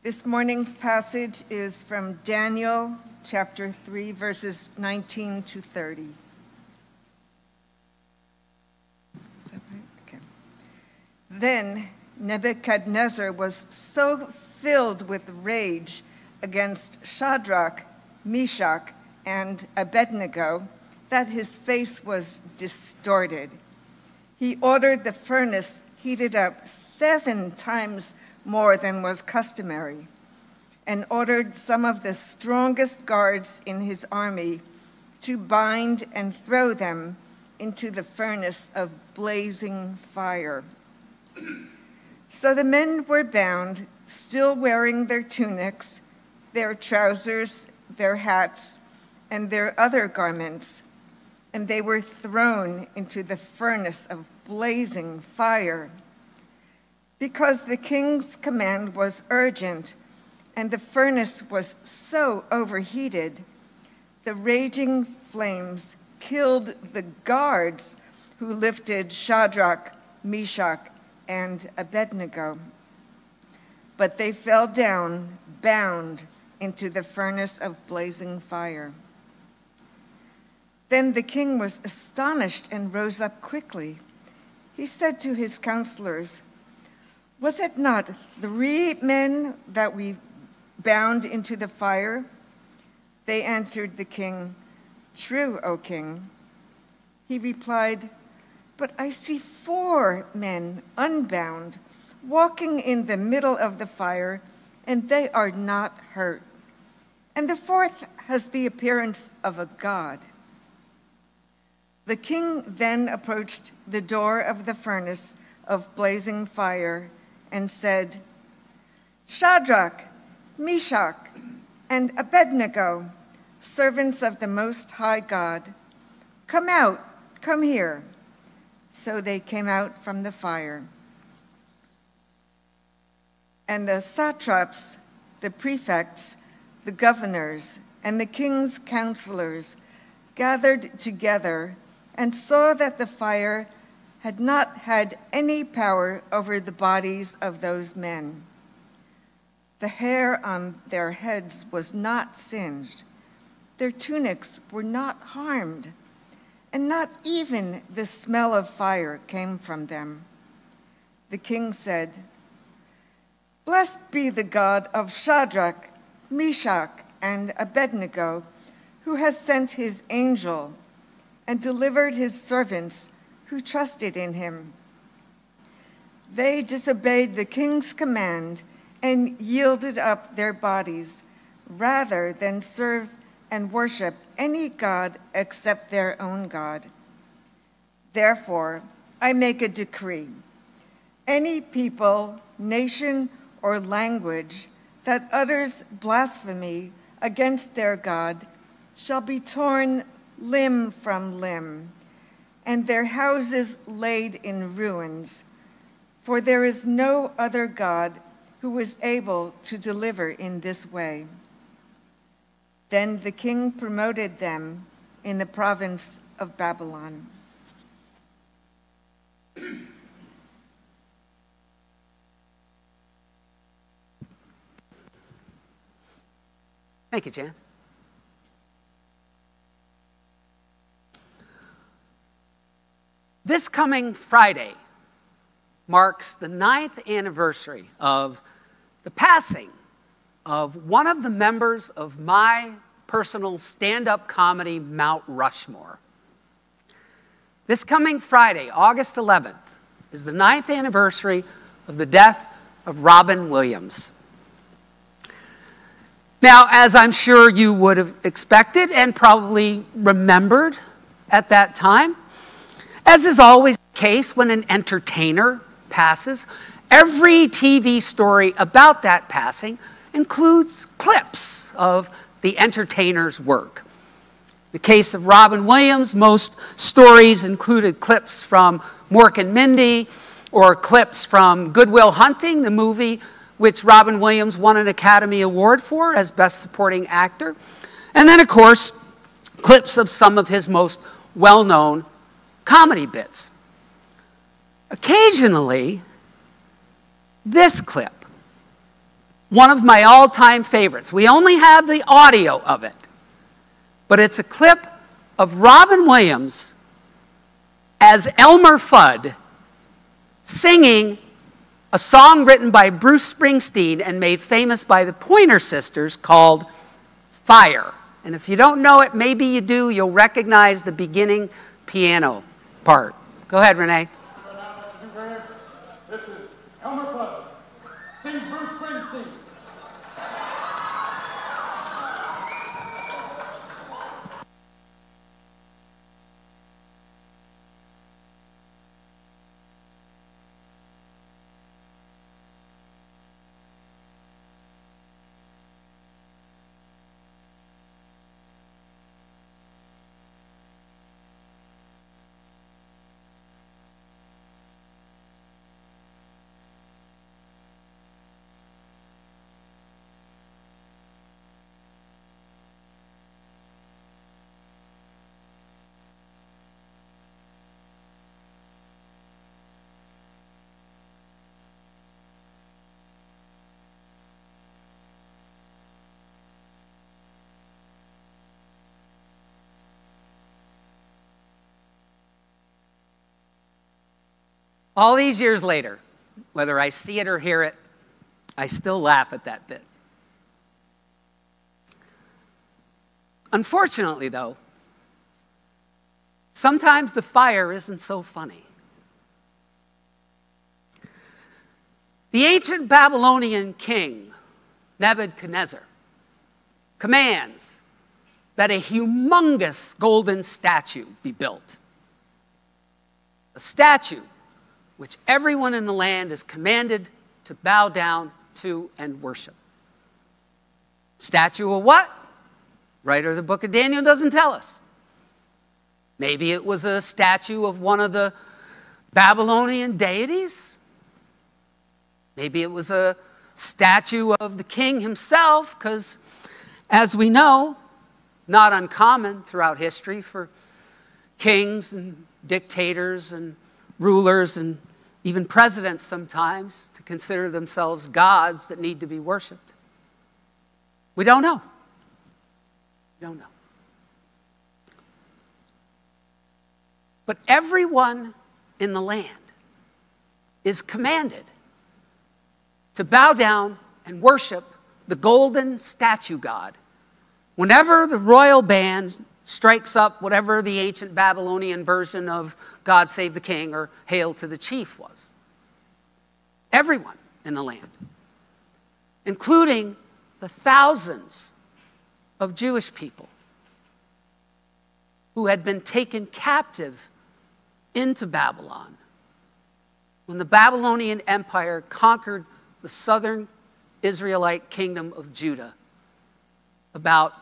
This morning's passage is from Daniel chapter 3, verses 19 to 30. Is that right? Okay. Then Nebuchadnezzar was so filled with rage against Shadrach, Meshach, and Abednego that his face was distorted. He ordered the furnace heated up 7 times more than was customary, and ordered some of the strongest guards in his army to bind and throw them into the furnace of blazing fire. So the men were bound, still wearing their tunics, their trousers, their hats, and their other garments, and they were thrown into the furnace of blazing fire. Because the king's command was urgent, and the furnace was so overheated, the raging flames killed the guards who lifted Shadrach, Meshach, and Abednego. But they fell down, bound, into the furnace of blazing fire. Then the king was astonished and rose up quickly. He said to his counselors, "Was it not 3 men that we bound into the fire?" They answered the king, "True, O king." He replied, "But I see 4 men unbound, walking in the middle of the fire, and they are not hurt. And the 4th has the appearance of a god." The king then approached the door of the furnace of blazing fire and said, "Shadrach, Meshach, and Abednego, servants of the Most High God, come out, come here." So they came out from the fire. And the satraps, the prefects, the governors, and the king's counselors gathered together and saw that the fire had not had any power over the bodies of those men. The hair on their heads was not singed, their tunics were not harmed, and not even the smell of fire came from them. The king said, "Blessed be the God of Shadrach, Meshach, and Abednego, who has sent his angel and delivered his servants who trusted in him. They disobeyed the king's command and yielded up their bodies rather than serve and worship any god except their own God. Therefore, I make a decree. Any people, nation, or language that utters blasphemy against their God shall be torn limb from limb, and their houses laid in ruins, for there is no other God who is able to deliver in this way." Then the king promoted them in the province of Babylon. Thank you, Jan. This coming Friday marks the 9th anniversary of the passing of one of the members of my personal stand-up comedy Mount Rushmore. This coming Friday, August 11th, is the 9th anniversary of the death of Robin Williams. Now, as I'm sure you would have expected and probably remembered at that time, as is always the case when an entertainer passes, every TV story about that passing includes clips of the entertainer's work. In the case of Robin Williams, most stories included clips from Mork and Mindy or clips from Good Will Hunting, the movie which Robin Williams won an Academy Award for as Best Supporting Actor. And then, of course, clips of some of his most well-known comedy bits. Occasionally, this clip one of my all-time favorites. We only have the audio of it, but it's a clip of Robin Williams as Elmer Fudd singing a song written by Bruce Springsteen and made famous by the Pointer Sisters called Fire. And if you don't know it, maybe you do, you'll recognize the beginning piano part. Go ahead, Renee. This is Elmer Fudd. Sing Bruce Springsteen. All these years later, whether I see it or hear it, I still laugh at that bit. Unfortunately, though, sometimes the fire isn't so funny. The ancient Babylonian king, Nebuchadnezzar, commands that a humongous golden statue be built. A statue which everyone in the land is commanded to bow down to and worship. Statue of what? Writer of the book of Daniel doesn't tell us. Maybe it was a statue of one of the Babylonian deities. Maybe it was a statue of the king himself, because as we know, not uncommon throughout history for kings and dictators and rulers and even presidents sometimes to consider themselves gods that need to be worshipped. We don't know. We don't know. But everyone in the land is commanded to bow down and worship the golden statue god whenever the royal band strikes up whatever the ancient Babylonian version of God Save the King or Hail to the Chief was. Everyone in the land, including the thousands of Jewish people who had been taken captive into Babylon when the Babylonian Empire conquered the southern Israelite kingdom of Judah about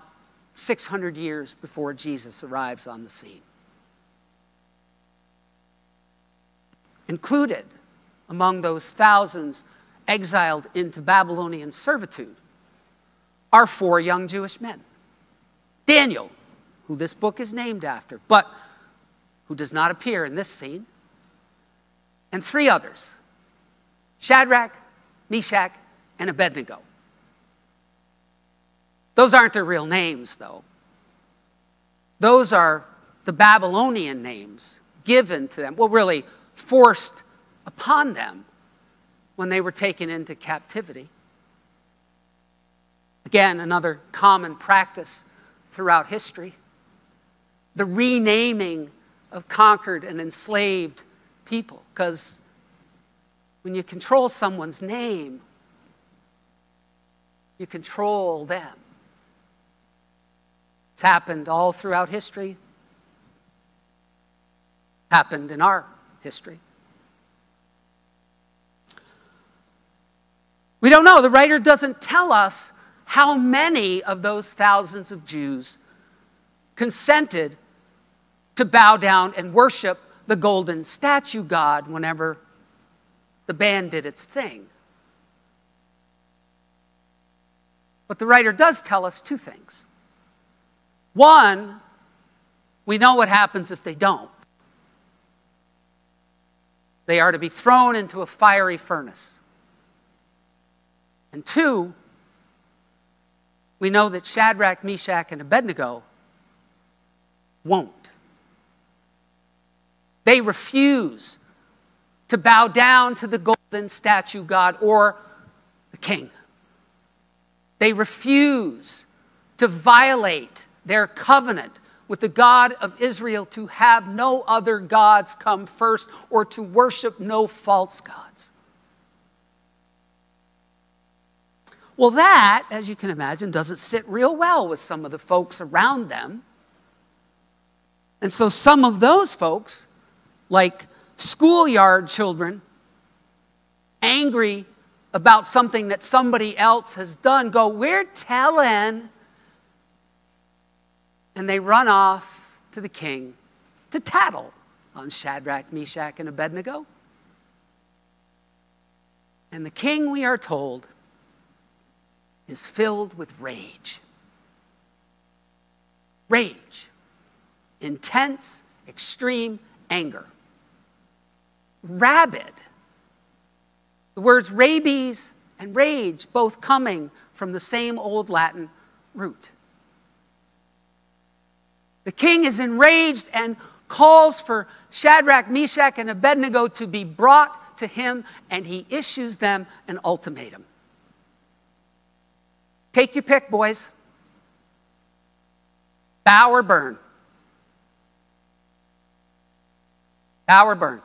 600 years before Jesus arrives on the scene. Included among those thousands exiled into Babylonian servitude are 4 young Jewish men. Daniel, who this book is named after, but who does not appear in this scene, and 3 others, Shadrach, Meshach, and Abednego. Those aren't their real names, though. Those are the Babylonian names given to them, well, really forced upon them when they were taken into captivity. Again, another common practice throughout history. The renaming of conquered and enslaved people, because when you control someone's name, you control them. It's happened all throughout history. Happened in our history. We don't know. The writer doesn't tell us how many of those thousands of Jews consented to bow down and worship the golden statue god whenever the band did its thing. But the writer does tell us 2 things. One, we know what happens if they don't. They are to be thrown into a fiery furnace And two, we know that Shadrach, Meshach, and Abednego won't. They refuse to bow down to the golden statue god or the king. They refuse to violate their covenant with the God of Israel to have no other gods come first or to worship no false gods. Well, that, as you can imagine, doesn't sit real well with some of the folks around them. And so some of those folks, like schoolyard children, angry about something that somebody else has done, go, "We're telling." And they run off to the king to tattle on Shadrach, Meshach, and Abednego. And the king, we are told, is filled with rage. Rage. Intense, extreme anger. Rabid. The words rabies and rage both coming from the same old Latin root. The king is enraged and calls for Shadrach, Meshach, and Abednego to be brought to him, and he issues them an ultimatum. Take your pick, boys. Bow or burn. Bow or burn.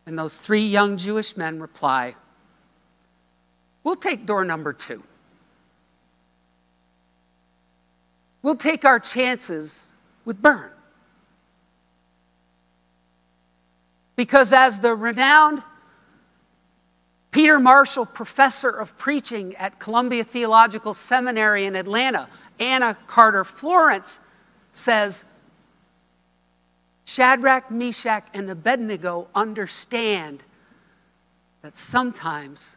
And those three young Jewish men reply, "We'll take door number 2. We'll take our chances with burn." Because as the renowned Peter Marshall, professor of preaching at Columbia Theological Seminary in Atlanta, Anna Carter Florence, says, Shadrach, Meshach, and Abednego understand that sometimes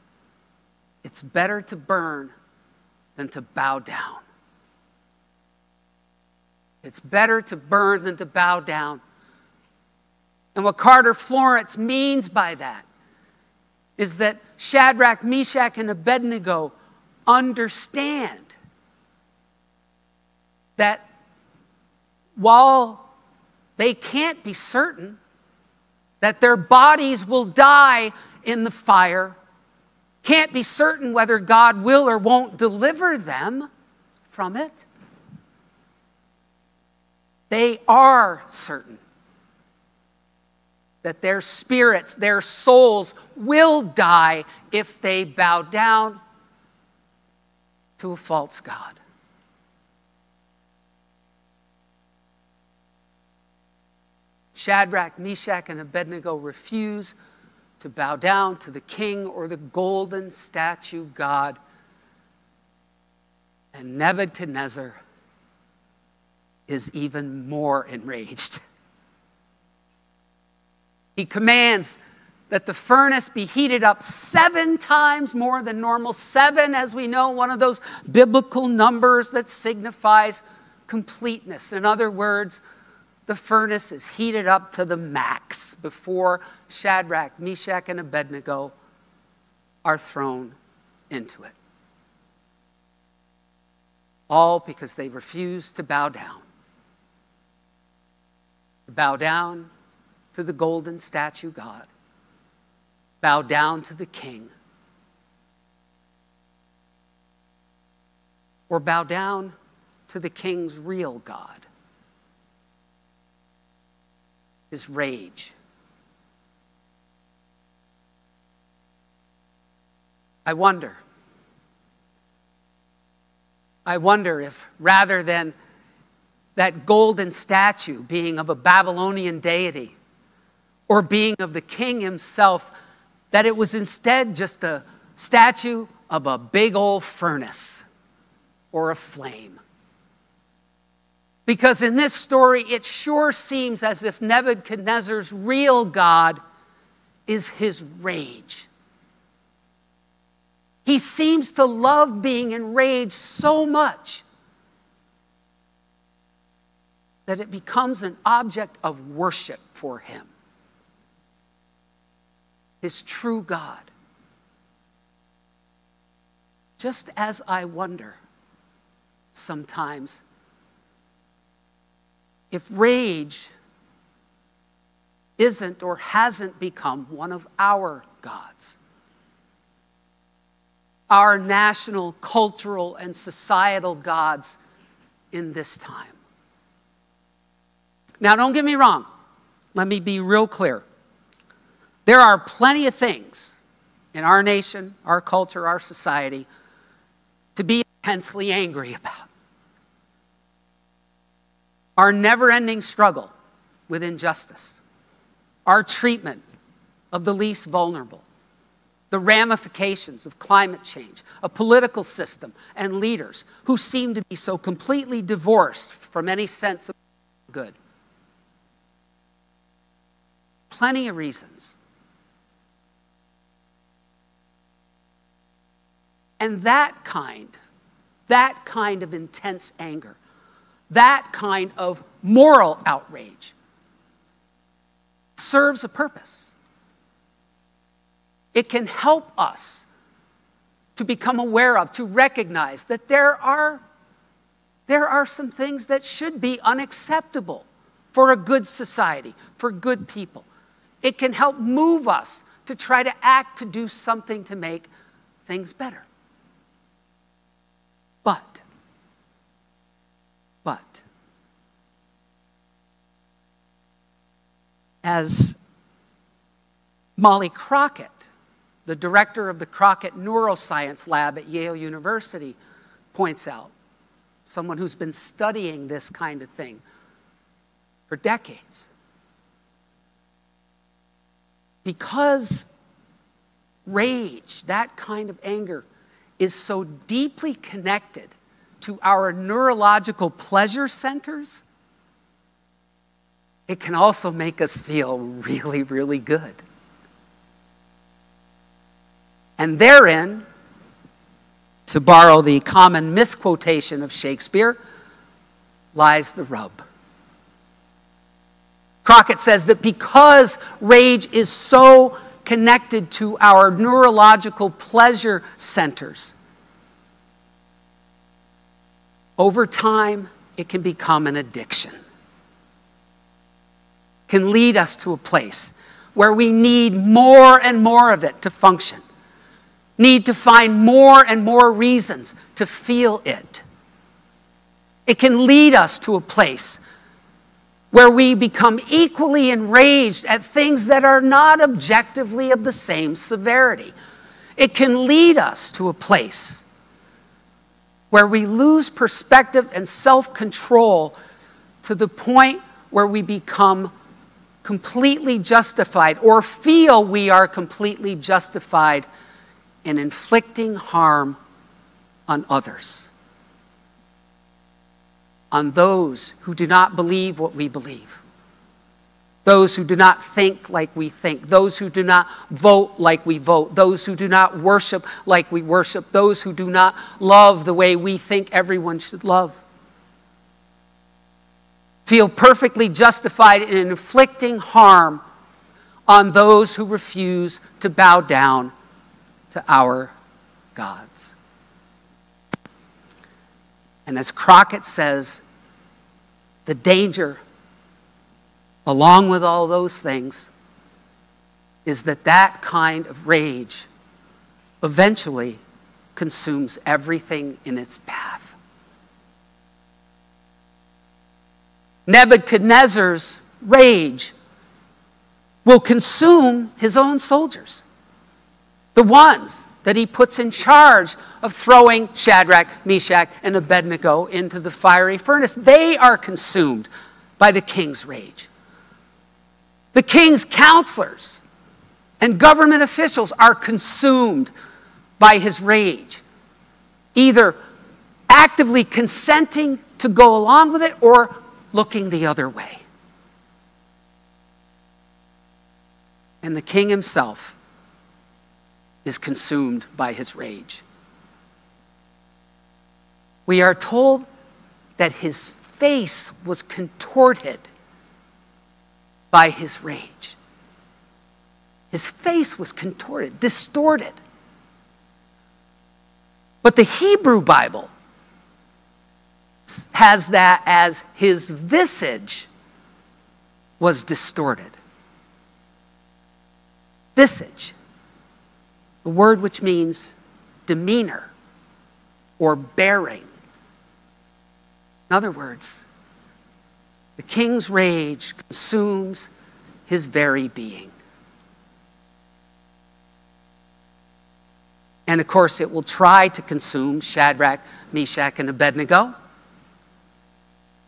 it's better to burn than to bow down. It's better to burn than to bow down. And what Carter Florence means by that is that Shadrach, Meshach, and Abednego understand that while they can't be certain that their bodies will die in the fire, can't be certain whether God will or won't deliver them from it, they are certain that their spirits, their souls will die if they bow down to a false god. Shadrach, Meshach, and Abednego refuse to bow down to the king or the golden statue god. And Nebuchadnezzar is even more enraged. He commands that the furnace be heated up 7 times more than normal. 7, as we know, one of those biblical numbers that signifies completeness. In other words, the furnace is heated up to the max before Shadrach, Meshach, and Abednego are thrown into it. All because they refuse to bow down. Bow down to the golden statue god. Bow down to the king. Or bow down to the king's real God. His rage. I wonder if rather than that golden statue being of a Babylonian deity or being of the king himself, that it was instead just a statue of a big old furnace or a flame. Because in this story, it sure seems as if Nebuchadnezzar's real God is his rage. He seems to love being enraged so much that it becomes an object of worship for him. His true God. Just as I wonder sometimes if rage isn't or hasn't become one of our gods. Our national, cultural, and societal gods in this time. Now, don't get me wrong. Let me be real clear. There are plenty of things in our nation, our culture, our society to be intensely angry about. Our never-ending struggle with injustice, our treatment of the least vulnerable, the ramifications of climate change, a political system and leaders who seem to be so completely divorced from any sense of good. Plenty of reasons. And that kind of intense anger, that kind of moral outrage serves a purpose. It can help us to become aware of, to recognize that there are some things that should be unacceptable for a good society, for good people. It can help move us to try to act, to do something to make things better. But, as Molly Crockett, the director of the Crockett Neuroscience Lab at Yale University, points out, someone who's been studying this kind of thing for decades, because rage, that kind of anger, is so deeply connected to our neurological pleasure centers, it can also make us feel really, really good. And therein, to borrow the common misquotation of Shakespeare, lies the rub. Crockett says that because rage is so connected to our neurological pleasure centers, over time, it can become an addiction. Can lead us to a place where we need more and more of it to function. Need to find more and more reasons to feel it. It can lead us to a place where we become equally enraged at things that are not objectively of the same severity. It can lead us to a place where we lose perspective and self-control to the point where we become completely justified or feel we are completely justified in inflicting harm on others, on those who do not believe what we believe, those who do not think like we think, those who do not vote like we vote, those who do not worship like we worship, those who do not love the way we think everyone should love. Feel perfectly justified in inflicting harm on those who refuse to bow down to our gods. And as Crockett says, the danger, along with all those things, is that that kind of rage eventually consumes everything in its path. Nebuchadnezzar's rage will consume his own soldiers, the ones that he puts in charge of throwing Shadrach, Meshach, and Abednego into the fiery furnace. They are consumed by the king's rage. The king's counselors and government officials are consumed by his rage, either actively consenting to go along with it or looking the other way. And the king himself is consumed by his rage. We are told that his face was contorted by his rage. His face was contorted, distorted. But the Hebrew Bible has that as his visage was distorted. Visage, a word which means demeanor or bearing. In other words, the king's rage consumes his very being. And of course, it will try to consume Shadrach, Meshach, and Abednego.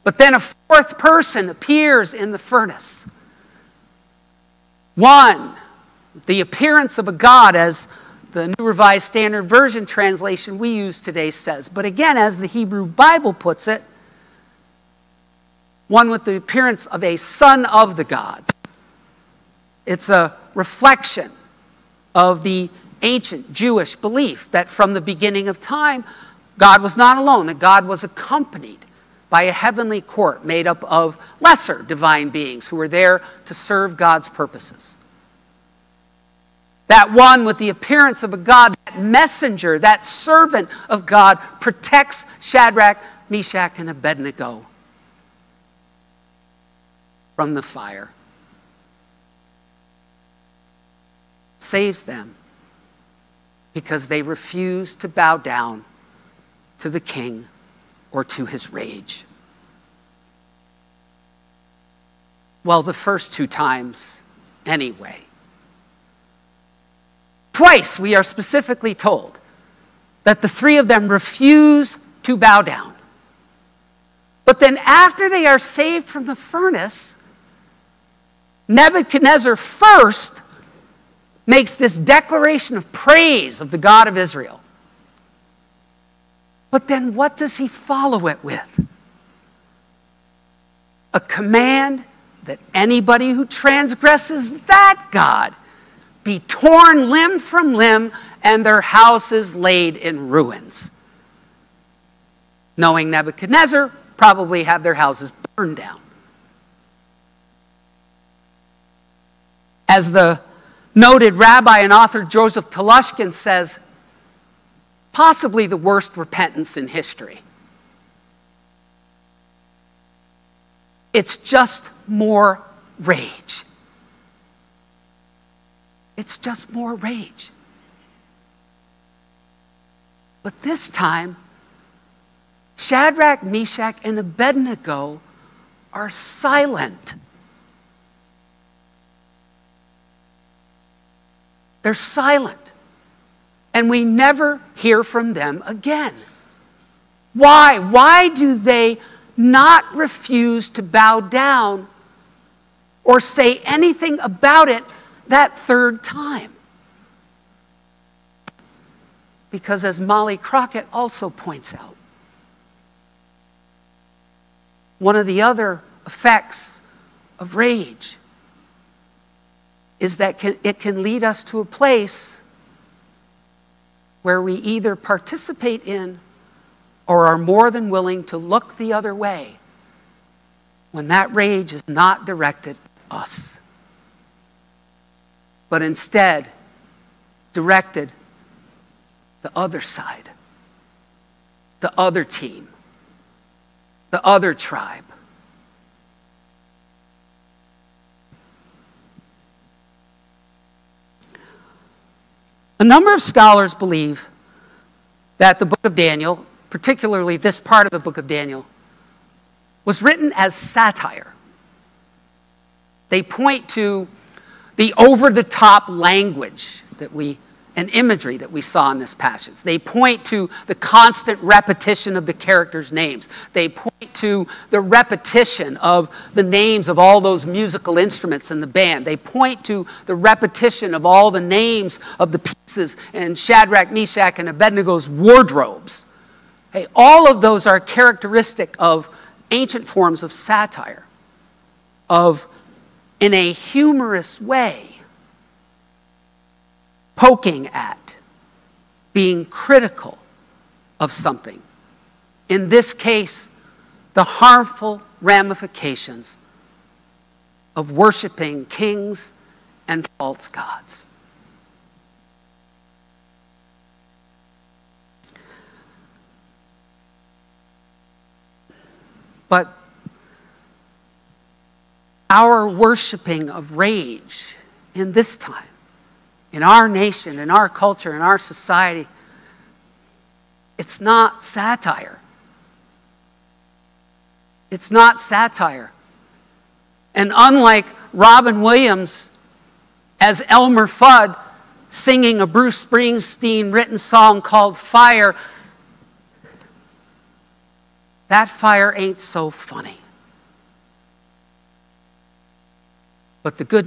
But then a fourth person appears in the furnace. One, the appearance of a god, as the New Revised Standard Version translation we use today says. But again, as the Hebrew Bible puts it, one with the appearance of a son of the god. It's a reflection of the ancient Jewish belief that from the beginning of time, God was not alone, that God was accompanied by a heavenly court made up of lesser divine beings who were there to serve God's purposes. That one with the appearance of a god, that messenger, that servant of God, protects Shadrach, Meshach, and Abednego from the fire. Saves them because they refuse to bow down to the king or to his rage. Well, the first two times anyway. Twice we are specifically told that the three of them refuse to bow down. But then after they are saved from the furnace, Nebuchadnezzar first makes this declaration of praise of the God of Israel. But then what does he follow it with? A command that anybody who transgresses that God be torn limb from limb and their houses laid in ruins. Knowing Nebuchadnezzar, probably have their houses burned down. As the noted rabbi and author Joseph Telushkin says, possibly the worst repentance in history. It's just more rage. It's just more rage. But this time, Shadrach, Meshach, and Abednego are silent. They're silent. And we never hear from them again. Why? Why do they not refuse to bow down or say anything about it that third time? Because as Molly Crockett also points out, one of the other effects of rage is that it can lead us to a place where we either participate in or are more than willing to look the other way when that rage is not directed at us, but instead directed the other side, the other team, the other tribe. A number of scholars believe that the book of Daniel, particularly this part of the book of Daniel, was written as satire. They point to the over-the-top language and imagery that we saw in this passage. They point to the constant repetition of the characters' names. They point to the repetition of the names of all those musical instruments in the band. They point to the repetition of all the names of the pieces in Shadrach, Meshach, and Abednego's wardrobes. Hey, all of those are characteristic of ancient forms of satire, of, in a humorous way, poking at, being critical of something. In this case, the harmful ramifications of worshiping kings and false gods. But our worshiping of rage in this time, in our nation, in our culture, in our society, it's not satire. It's not satire. And unlike Robin Williams as Elmer Fudd singing a Bruce Springsteen written song called Fire, that fire ain't so funny. But the good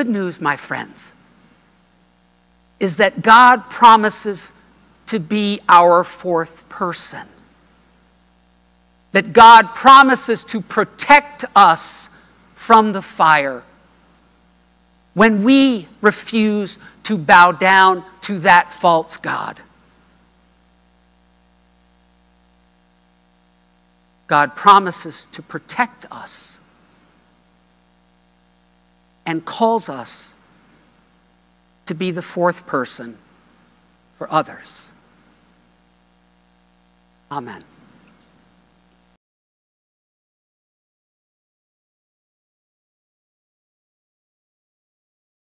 news, my friends, is that God promises to be our fourth person. That God promises to protect us from the fire when we refuse to bow down to that false god. God promises to protect us and calls us to be the fourth person for others. Amen.